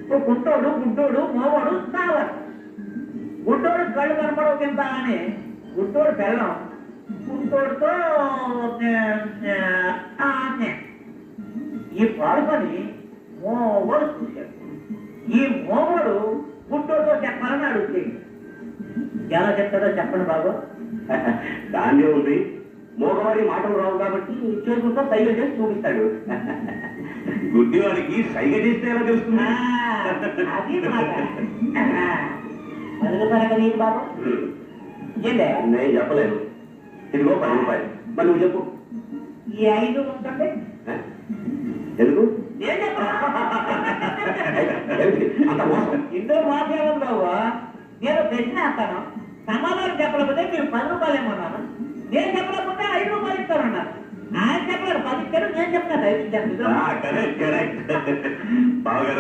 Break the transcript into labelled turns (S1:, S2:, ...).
S1: గుంటోడు గుడ్డోడు మోవాడు సావాడు. గుడ్డోడు కళ్ళు కనపడవు కింద అని గుడ్డోడు పెళ్ళం గుంటోడుతో ఈ పాడుకొని మోవాడు చూశాడు. ఈ మోవాడు గుడ్డోడుతో చెప్పాలని అడుగుతుంది. ఎలా చెప్తాడో చెప్పండి బాబు.
S2: దాన్నే ఉంది, మోగవాడి మాటలు రావు కాబట్టి చేతులతో సైగ చేసి చూపిస్తాడు. గుడ్డివాడికి సైగ చేస్తే ఎలా తెలుస్తుంది?
S1: అది మాట మరుగుపరక నీకు బాబు ఏంటే
S2: నేను చెప్పలేను. ఇదిగో 10 రూపాయలు, మరి నువ్వు చెప్పు.
S1: ఈ 5 ఉంటుంటే
S2: ఎందుకు
S1: నేను చెప్పా
S2: అంత మోసం?
S1: ఇందులో మాట్లాడదు బాబు. నేను ప్రశ్న వేస్తాను, సమాధానం చెప్పలేకపోతే మీరు 10 రూపాయలు ఏమన్నాను, నేను చెప్పలేకపోతే 5 రూపాయలు ఇస్తానన్నారు. ఆయన చెప్పలేరు 10 ఇచ్చారు, నేను చెప్తాను 5 ఇచ్చాను.
S2: బాగా